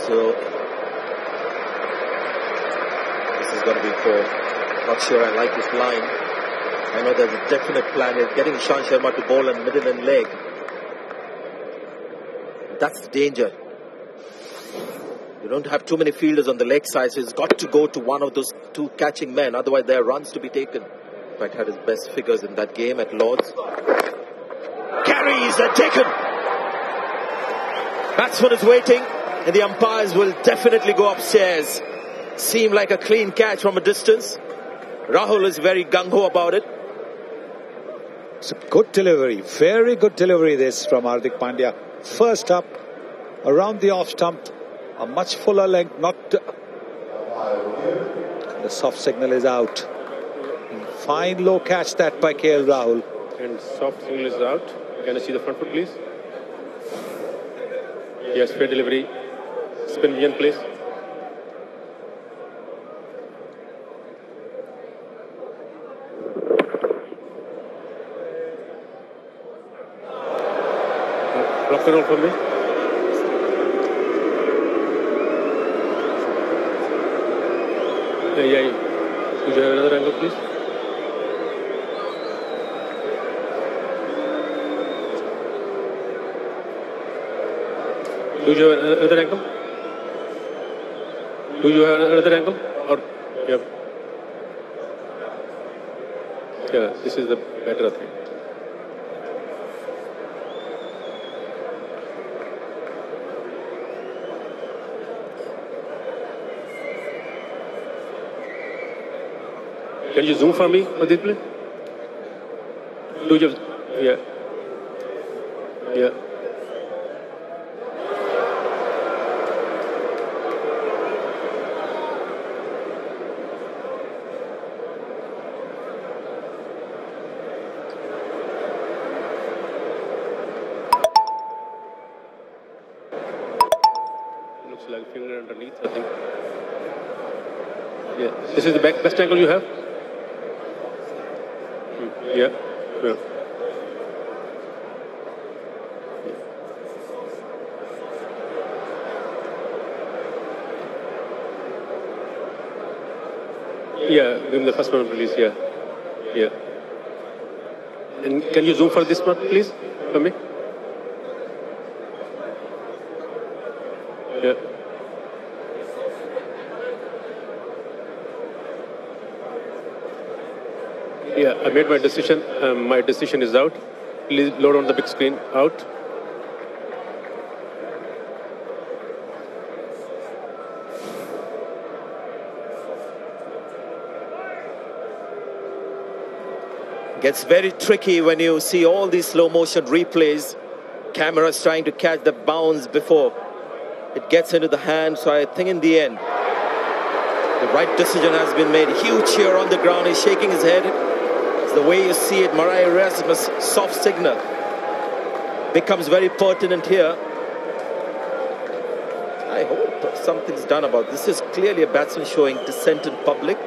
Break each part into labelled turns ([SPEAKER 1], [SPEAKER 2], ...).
[SPEAKER 1] So this is going to be 4. Not sure I like this line. I know there's a definite plan. He's getting Ishant Sharma to bowl on middle and leg. That's the danger. You don't have too many fielders on the leg side, so he's got to go to one of those 2 catching men. Otherwise, there are runs to be taken. In fact, had his best figures in that game at Lord's. Carries and taken. Batsman is waiting, and the umpires will definitely go upstairs. Seemed like a clean catch from a distance. Rahul is very gung-ho about it.
[SPEAKER 2] It's a good delivery, very good delivery this from Hardik Pandya. First up, around the off stump, a much fuller length, not... The soft signal is out. Fine low catch that by KL Rahul.
[SPEAKER 3] And soft signal is out. Can I see the front foot, please? Yes, fair delivery. Spin Vian, please. Rock and roll for me. Yeah. Could you have another angle, please? Do you have another angle? Do you have another angle? Or yeah. Yeah, this is the better thing. Can you zoom for me on this plane? Do you have, yeah. Looks like a finger underneath, I think. Yeah, this is the best angle you have? Yeah. Yeah, give me the first one, please. Yeah. And can you zoom for this one, please, for me? Yeah. Yeah, I made my decision. My decision is out. Please load on the big screen. Out.
[SPEAKER 1] Gets very tricky when you see all these slow motion replays. Cameras trying to catch the bounce before it gets into the hand. So I think in the end, the right decision has been made. Huge cheer on the ground. He's shaking his head. It's the way you see it. Mariah Erasmus' soft signal becomes very pertinent here. I hope something's done about this. This is clearly a batsman showing dissent in public.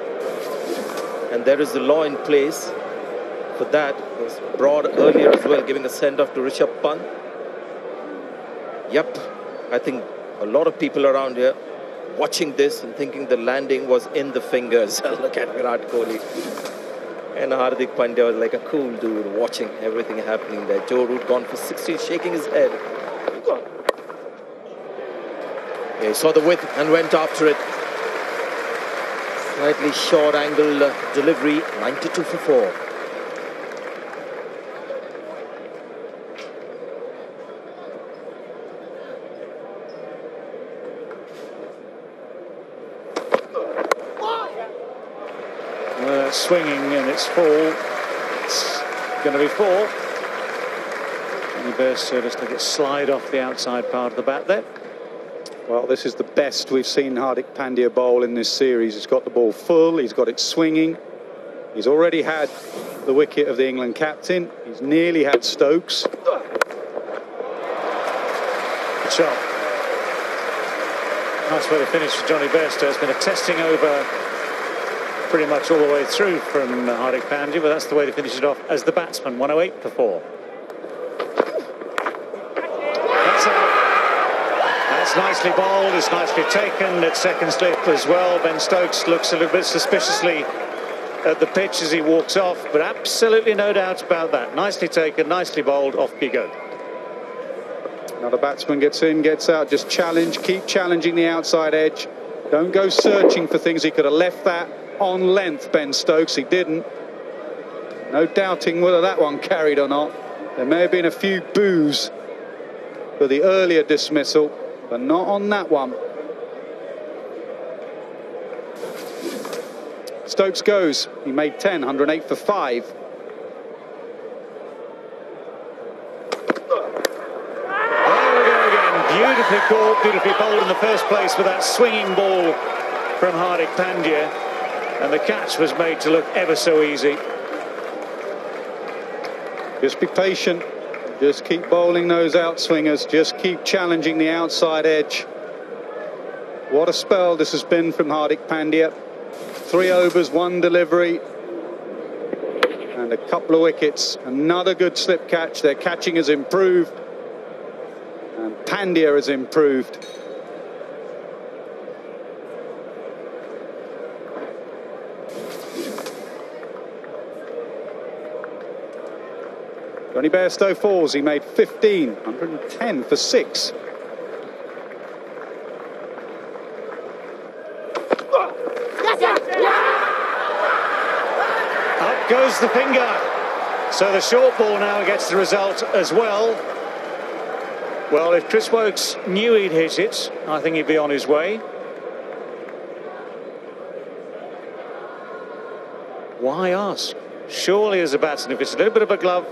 [SPEAKER 1] And there is the law in place for that. It was Broad earlier as well, giving a send-off to Rishabh Pant. Yep, I think a lot of people around here watching this and thinking the landing was in the fingers. Look at Virat Kohli. And Hardik Pandya was like a cool dude watching everything happening there. Joe Root gone for 60, shaking his head. Yeah, he saw the width and went after it. Slightly short angle delivery, 92 for 4.
[SPEAKER 2] Swinging and it's full. It's going to be 4. Johnny Bairstow just let it slide off the outside part of the bat there. Well, this is the best we've seen Hardik Pandya bowl in this series. He's got the ball full, he's got it swinging. He's already had the wicket of the England captain. He's nearly had Stokes. Good shot. Nice way to finish for Johnny Bairstow. It's been a testing over pretty much all the way through from Hardik Pandya, but that's the way to finish it off as the batsman. 108 for 4. That's That's nicely bowled, it's nicely taken at second slip as well. Ben Stokes looks a little bit suspiciously at the pitch as he walks off, but absolutely no doubt about that. Nicely taken, nicely bowled, off you go.
[SPEAKER 4] Another batsman gets in, gets out, just challenge, keep challenging the outside edge. Don't go searching for things. He could have left that on length, Ben Stokes, he didn't. No doubting whether that one carried or not. There may have been a few boos for the earlier dismissal, but not on that one. Stokes goes. He made 10, 108 for 5.
[SPEAKER 2] Beautifully caught, beautifully bowled in the first place with that swinging ball from Hardik Pandya, and the catch was made to look ever so easy.
[SPEAKER 4] Just be patient, just keep bowling those outswingers, just keep challenging the outside edge. What a spell this has been from Hardik Pandya. 3 overs, 1 delivery, and a couple of wickets. Another good slip catch. Their catching has improved, and Pandya has improved. Johnny Bairstow falls. He made 15, 110 for 6.
[SPEAKER 2] Up goes the finger. So the short ball now gets the result as well. Well, if Chris Woakes knew he'd hit it, I think he'd be on his way. Why ask? Surely as a batsman, if it's a little bit of a glove,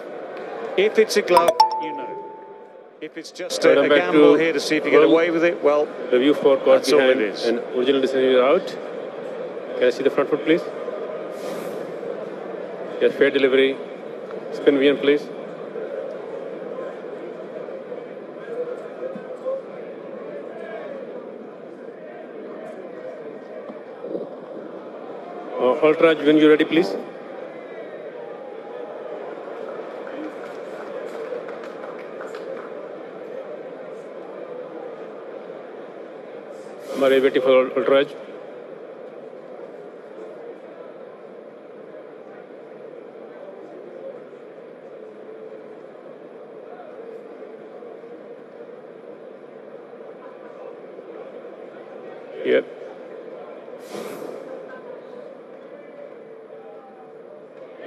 [SPEAKER 2] if it's a glove, you know. If it's just a gamble here to see if you get away with it, well,
[SPEAKER 3] review for caught
[SPEAKER 2] that's all
[SPEAKER 3] behind
[SPEAKER 2] it is.
[SPEAKER 3] and original decision is out. Can I see the front foot, please? Yes, fair delivery. Spin VN, please. Ultraj, when you're ready, please. Murray waiting for Ultraj. Yep.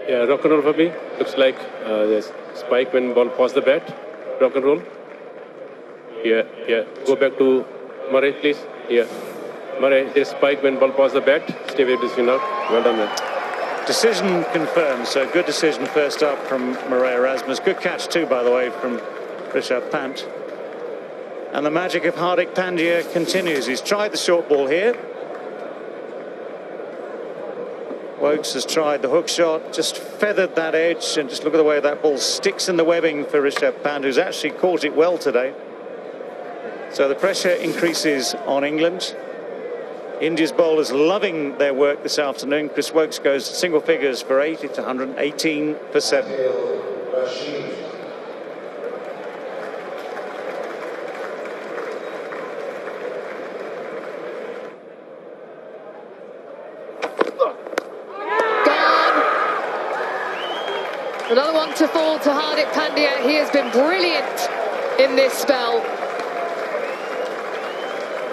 [SPEAKER 3] Yeah, rock and roll for me. Looks like there's spike when ball pass the bat. Rock and roll. Yeah. Go back to Murray, please. Yeah. Murray, there's spike when ball pass the bat. Stay away this out. Well done, man.
[SPEAKER 2] Decision confirmed. So good decision first up from Murray Erasmus. Good catch too, by the way, from Rishabh Pant. And the magic of Hardik Pandya continues. He's tried the short ball here. Woakes has tried the hook shot, just feathered that edge, and just look at the way that ball sticks in the webbing for Rishabh Pant, who's actually caught it well today. So the pressure increases on England. India's bowlers loving their work this afternoon. Chris Woakes goes single figures for 8, it's 118 for 7.
[SPEAKER 5] Another one to fall to Hardik Pandya. He has been brilliant in this spell.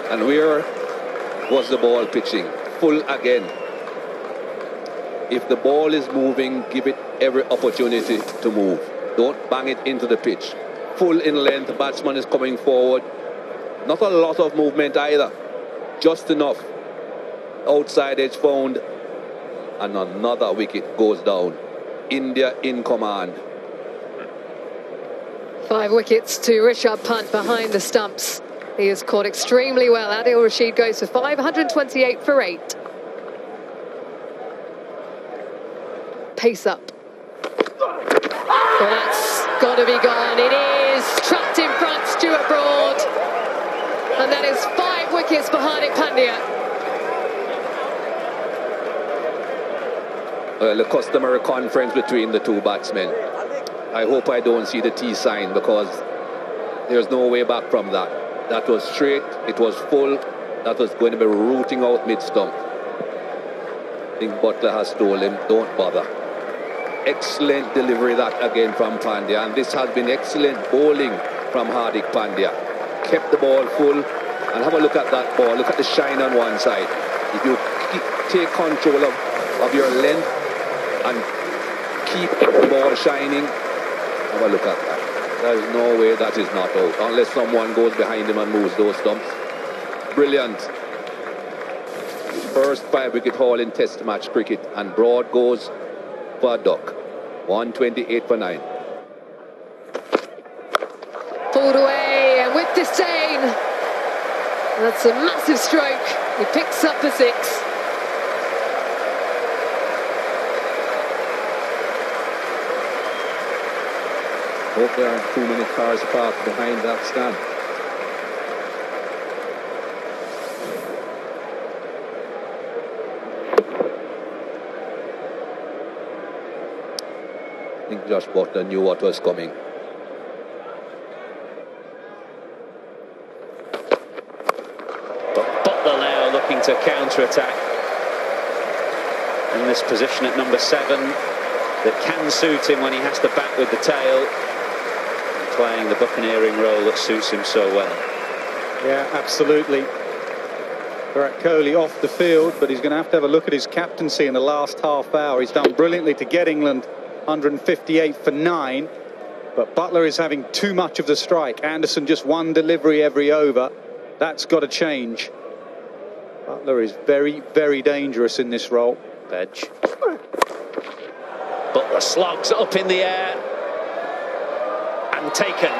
[SPEAKER 6] And where was the ball pitching? Full again. If the ball is moving, give it every opportunity to move. Don't bang it into the pitch. Full in length, the batsman is coming forward. Not a lot of movement either. Just enough. Outside edge found. And another wicket goes down. India in command.
[SPEAKER 5] 5 wickets to Rishabh Pant behind the stumps. He has caught extremely well. Adil Rashid goes for 528 for 8. Pace up. Well, that's got to be gone. It is trapped in front, Stuart Broad. And that is 5 wickets for Hardik Pandya.
[SPEAKER 6] Well, the customary conference between the two batsmen. I hope I don't see the T sign because there's no way back from that. That was straight, it was full, that was going to be rooting out mid-stump. I think Butler has told him, don't bother. Excellent delivery that again from Pandya, and this has been excellent bowling from Hardik Pandya. Kept the ball full, and have a look at that ball, look at the shine on one side. If you take control of your length and keep the ball shining, have a look at that. There's no way that is not out, unless someone goes behind him and moves those stumps. Brilliant. First 5-wicket haul in Test match cricket, and Broad goes for a duck. 128 for 9.
[SPEAKER 5] Pulled away and with disdain. That's a massive stroke. He picks up a 6.
[SPEAKER 6] Hope there aren't too many cars parked behind that stand. I think Josh Butler knew what was coming.
[SPEAKER 2] But Butler now looking to counter-attack in this position at number 7 that can suit him when he has to bat with the tail, playing the buccaneering role that suits him so well.
[SPEAKER 4] Yeah, absolutely. Virat Kohli off the field, but he's going to have a look at his captaincy in the last half hour. He's done brilliantly to get England 158 for 9, but Butler is having too much of the strike. Anderson just one delivery every over. That's got to change. Butler is very, very dangerous in this role.
[SPEAKER 2] Bedge. Butler slogs up in the air and taken.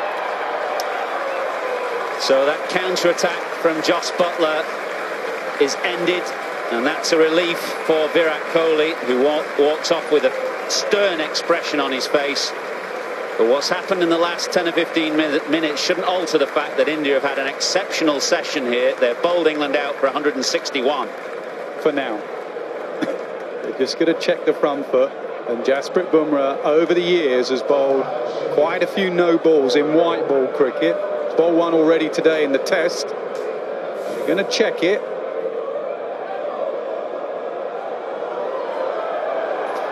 [SPEAKER 2] So that counter-attack from Josh Butler is ended, and that's a relief for Virat Kohli, who walks off with a stern expression on his face. But what's happened in the last 10 or 15 minutes shouldn't alter the fact that India have had an exceptional session here. They've bowled England out for 161.
[SPEAKER 4] For now. They're just going to check the front foot. And Jasprit Bumrah, over the years, has bowled quite a few no balls in white ball cricket. He's bowled one already today in the Test. They're going to check it.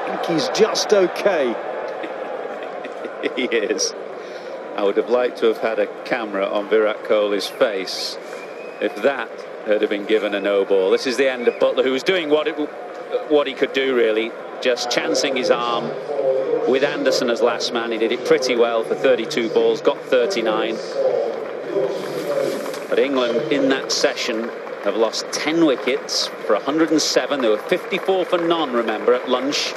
[SPEAKER 4] I think he's just okay.
[SPEAKER 2] He is. I would have liked to have had a camera on Virat Kohli's face if that had been given a no ball. This is the end of Butler, who was doing what he could do, really, just chancing his arm with Anderson as last man. He did it pretty well for 32 balls, got 39. But England in that session have lost 10 wickets for 107. They were 54 for none, remember, at lunch,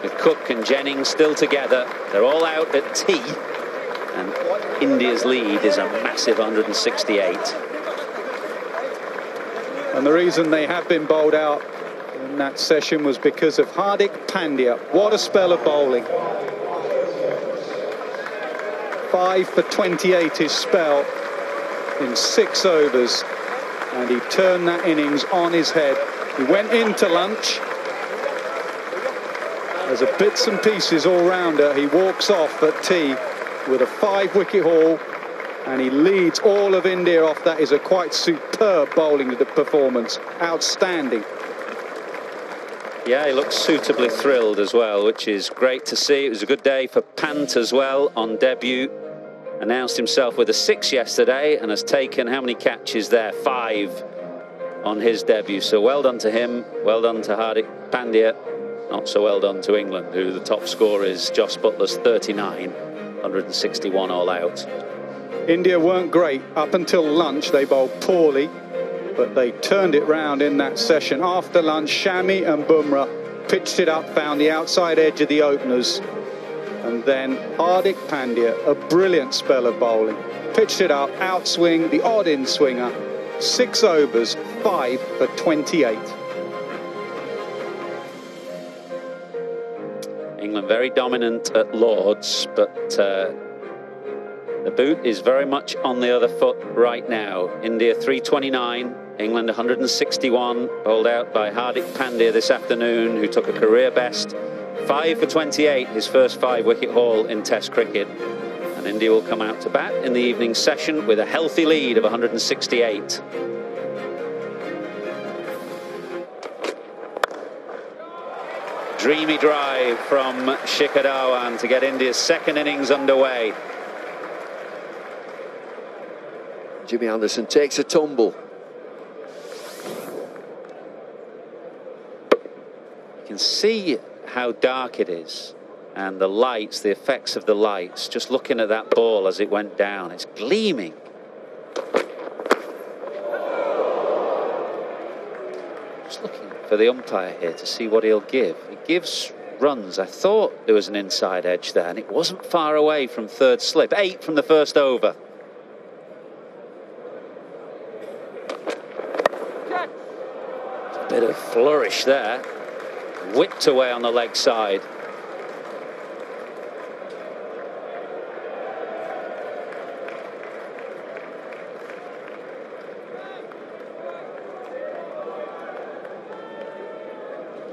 [SPEAKER 2] with Cook and Jennings still together. They're all out at tea, and India's lead is a massive 168.
[SPEAKER 4] And the reason they have been bowled out in that session was because of Hardik Pandya. What a spell of bowling. 5 for 28 his spell in 6 overs, and he turned that innings on his head. He went into lunch as a bits and pieces all-rounder. He walks off at tea with a 5-wicket haul, and he leads all of India off. That is a quite superb bowling performance. Outstanding.
[SPEAKER 2] Yeah, he looks suitably thrilled as well, which is great to see. It was a good day for Pant as well on debut. Announced himself with a 6 yesterday and has taken how many catches there? 5 on his debut. So well done to him. Well done to Hardik Pandya. Not so well done to England, who the top score is Josh Butler's 39, 161 all out.
[SPEAKER 4] India weren't great up until lunch. They bowled poorly, but they turned it round in that session. After lunch, Shami and Bumrah pitched it up, found the outside edge of the openers, and then Hardik Pandya, a brilliant spell of bowling, pitched it up, outswing, the odd in swinger, 6 overs, 5 for 28.
[SPEAKER 2] England very dominant at Lord's, but the boot is very much on the other foot right now. India 329, England 161, bowled out by Hardik Pandya this afternoon, who took a career best 5 for 28, his first 5-wicket haul in Test cricket. And
[SPEAKER 7] India will come out to bat in the evening session with a healthy lead of 168. Dreamy drive from Shikhar Dhawan to get India's second innings underway.
[SPEAKER 8] Jimmy Anderson takes a tumble.
[SPEAKER 7] You can see how dark it is, and the lights, the effects of the lights, just looking at that ball as it went down, it's gleaming. Just looking for the umpire here to see what he'll give. He gives runs. I thought there was an inside edge there, and it wasn't far away from third slip. 8 from the first over. A bit of flourish there. Whipped away on the leg side.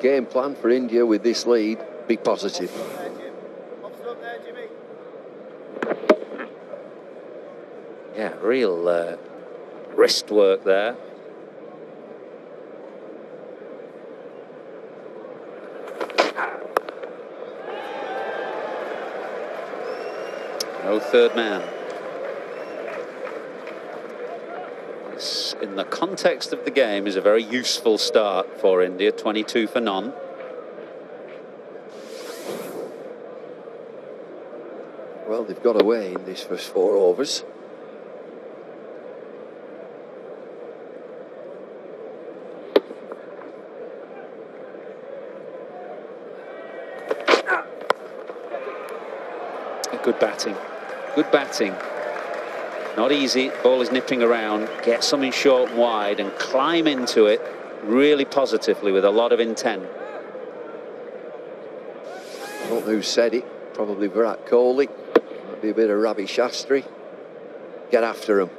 [SPEAKER 8] Game plan for India with this lead, be positive.
[SPEAKER 7] Yeah, real wrist work there. No third man. This, in the context of the game, is a very useful start for India. 22 for none.
[SPEAKER 8] Well, they've got away in these first 4 overs.
[SPEAKER 7] Good batting. Good batting. Not easy. Ball is nipping around. Get something short and wide and climb into it really positively with a lot of intent.
[SPEAKER 8] I don't know who said it. Probably Virat Kohli. Might be a bit of Ravi Shastri. Get after him.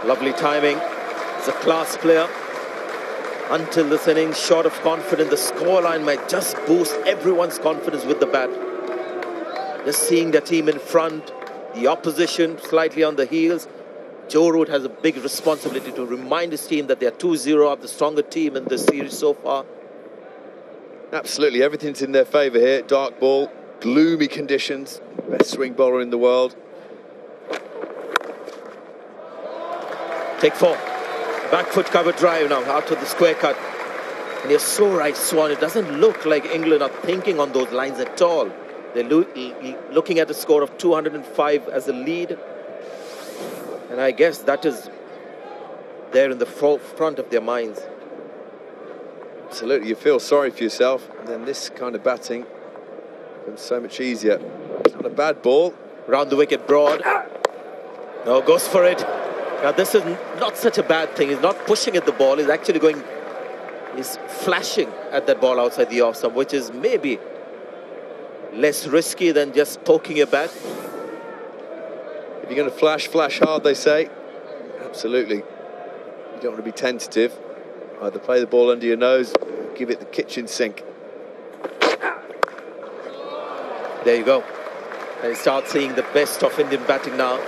[SPEAKER 1] Lovely timing. He's a class player. Until this innings, short of confidence, the scoreline might just boost everyone's confidence with the bat. Just seeing the team in front, the opposition slightly on the heels. Joe Root has a big responsibility to remind his team that they are 2-0 up, the stronger team in this series so far.
[SPEAKER 9] Absolutely, everything's in their favour here. Dark ball, gloomy conditions, best swing bowler in the world.
[SPEAKER 1] Take 4. Back foot cover drive now, out to the square cut. And you're so right, Swan. It doesn't look like England are thinking on those lines at all. They're looking at a score of 205 as a lead. And I guess that is there in the front of their minds.
[SPEAKER 9] Absolutely, you feel sorry for yourself. And then this kind of batting becomes so much easier. It's not a bad ball.
[SPEAKER 1] Round the wicket, Broad. No, goes for it. Now this is not such a bad thing. He's not pushing at the ball. He's actually going, he's flashing at that ball outside the off stump, which is maybe less risky than just poking a bat.
[SPEAKER 9] If you're going to flash, flash hard, they say. Absolutely. You don't want to be tentative. Either play the ball under your nose or give it the kitchen sink.
[SPEAKER 1] There you go. And you start seeing the best of Indian batting now.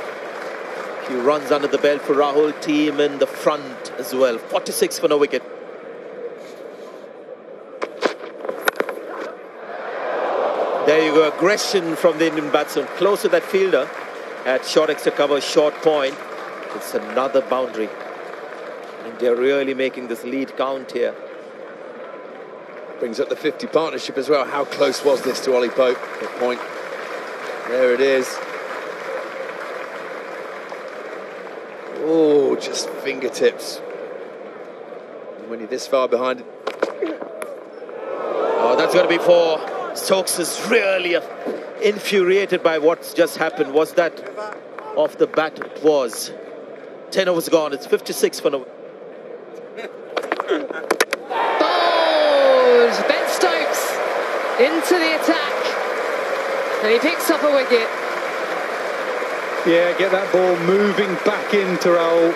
[SPEAKER 1] He runs under the belt for Rahul, team in the front as well. 46 for no wicket. There you go, aggression from the Indian batsman. Close to that fielder at short extra cover, short point. It's another boundary. India really making this lead count here.
[SPEAKER 9] Brings up the 50 partnership as well. How close was this to Ollie Pope? Good point. There it is. Oh, just fingertips. And when you're this far behind it.
[SPEAKER 1] Oh, that's going to be 4. Stokes is really infuriated by what's just happened. Was that off the bat? It was. 10 overs gone. It's 56 for no.
[SPEAKER 5] Bowled Ben Stokes into the attack. And he picks up a wicket.
[SPEAKER 4] Yeah, get that ball moving back into Rahul.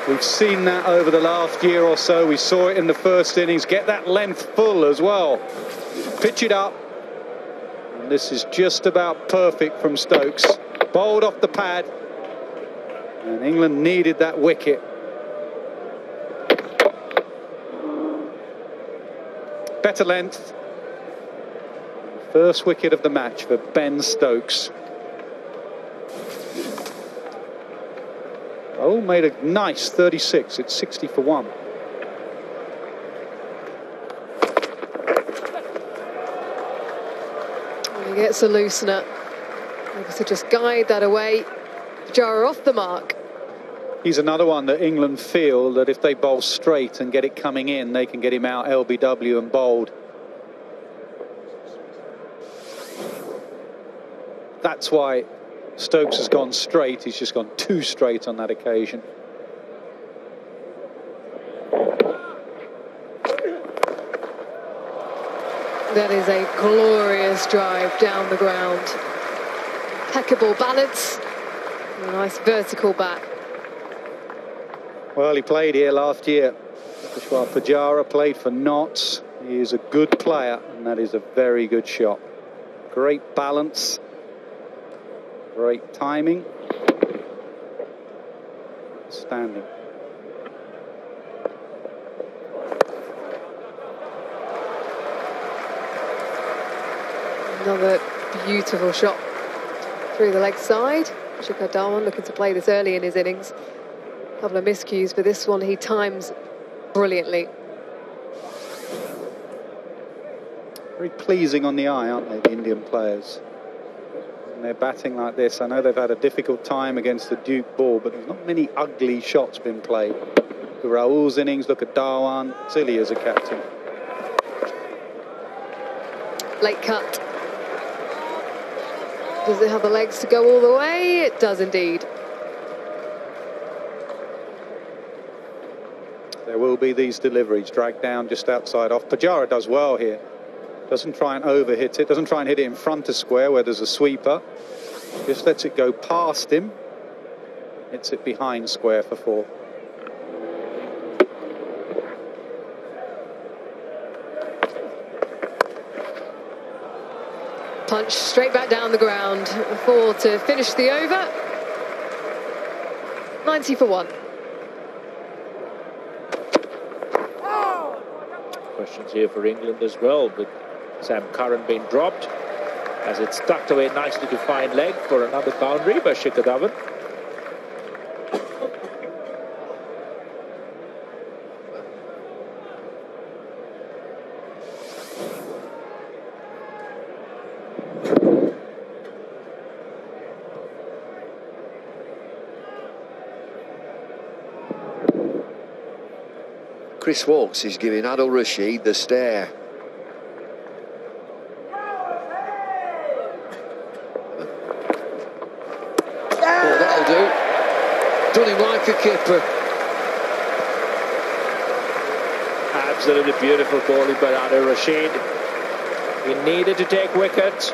[SPEAKER 4] We've seen that over the last year or so. We saw it in the first innings. Get that length full as well. Pitch it up. And this is just about perfect from Stokes. Bowled off the pad. And England needed that wicket. Better length. First wicket of the match for Ben Stokes. Oh, made a nice 36. It's 60 for 1.
[SPEAKER 5] He gets a loosener. Able to just guide that away. Pujara off the mark.
[SPEAKER 4] He's another one that England feel that if they bowl straight and get it coming in, they can get him out LBW and bowled. That's why Stokes has gone straight. He's just gone too straight on that occasion.
[SPEAKER 5] That is a glorious drive down the ground. Impeccable balance. And a nice vertical bat.
[SPEAKER 4] Well, he played here last year. Vishwa Pujara played for Notts. He is a good player, and that is a very good shot. Great balance. Great timing. Standing.
[SPEAKER 5] Another beautiful shot through the leg side. Shikhar Dhawan looking to play this early in his innings. A couple of miscues, but this one he times brilliantly.
[SPEAKER 4] Very pleasing on the eye, aren't they, the Indian players? When they're batting like this, I know they've had a difficult time against the Duke ball, but there's not many ugly shots been played. Look at Rahul's innings, look at Dhawan, silly as a captain.
[SPEAKER 5] Late cut. Does it have the legs to go all the way? It does indeed.
[SPEAKER 4] There will be these deliveries, dragged down just outside off. Pujara does well here. Doesn't try and overhit it, doesn't try and hit it in front of square where there's a sweeper. Just lets it go past him. Hits it behind square for 4.
[SPEAKER 5] Punch straight back down the ground. 4 to finish the over. 90 for 1.
[SPEAKER 10] Questions here for England as well, but Sam Curran being dropped as it's tucked away nicely to fine leg for another boundary by Shikhar Dhawan.
[SPEAKER 8] Chris Walks is giving Adil Rashid the stare. Oh, that'll do. Done him like a kipper.
[SPEAKER 10] Absolutely beautiful bowling by Adil Rashid. He needed to take wickets.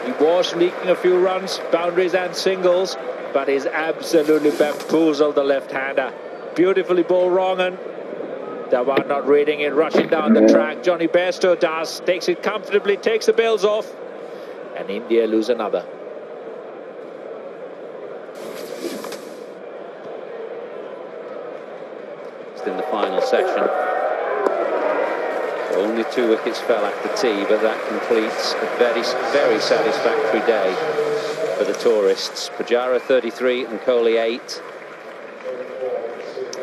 [SPEAKER 10] He was leaking a few runs, boundaries and singles, but he's absolutely bamboozled the left-hander. Beautifully bowled wrong, and Dhawan not reading it, rushing down the track. Johnny Bairstow does, takes it comfortably, takes the bails off, and India lose another.
[SPEAKER 7] Just in the final session. Only 2 wickets fell after tea, but that completes a very, very satisfactory day for the tourists. Pujara 33 and Kohli 8.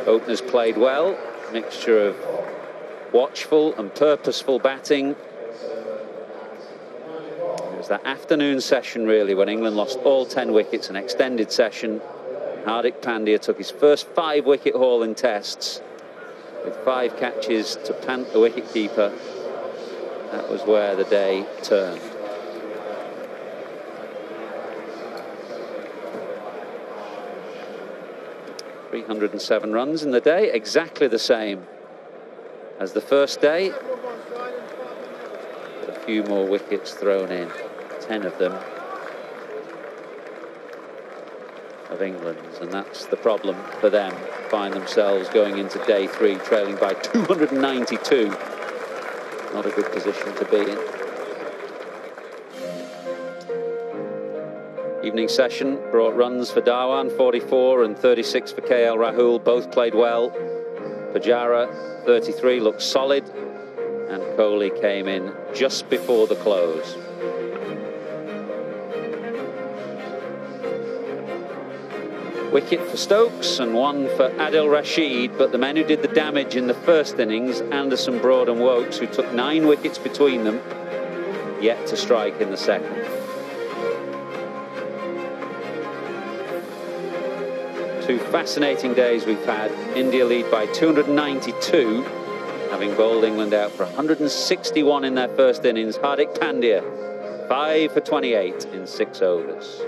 [SPEAKER 7] Openers played well. Mixture of watchful and purposeful batting. It was that afternoon session really when England lost all 10 wickets, an extended session. Hardik Pandya took his first 5-wicket haul in tests with 5 catches to pant the wicketkeeper. That was where the day turned. ...307 runs in the day, exactly the same as the first day. But a few more wickets thrown in, 10 of them of England's, and that's the problem for them. Find themselves going into day 3 trailing by 292. Not a good position to be in. Evening session brought runs for Dhawan, 44 and 36 for KL Rahul. Both played well. Pujara, 33, looked solid, and Kohli came in just before the close. Wicket for Stokes and one for Adil Rashid, but the men who did the damage in the first innings, Anderson, Broad and Wokes, who took 9 wickets between them, yet to strike in the second. Two fascinating days we've had. India lead by 292, having bowled England out for 161 in their first innings. Hardik Pandya, 5 for 28 in 6 overs.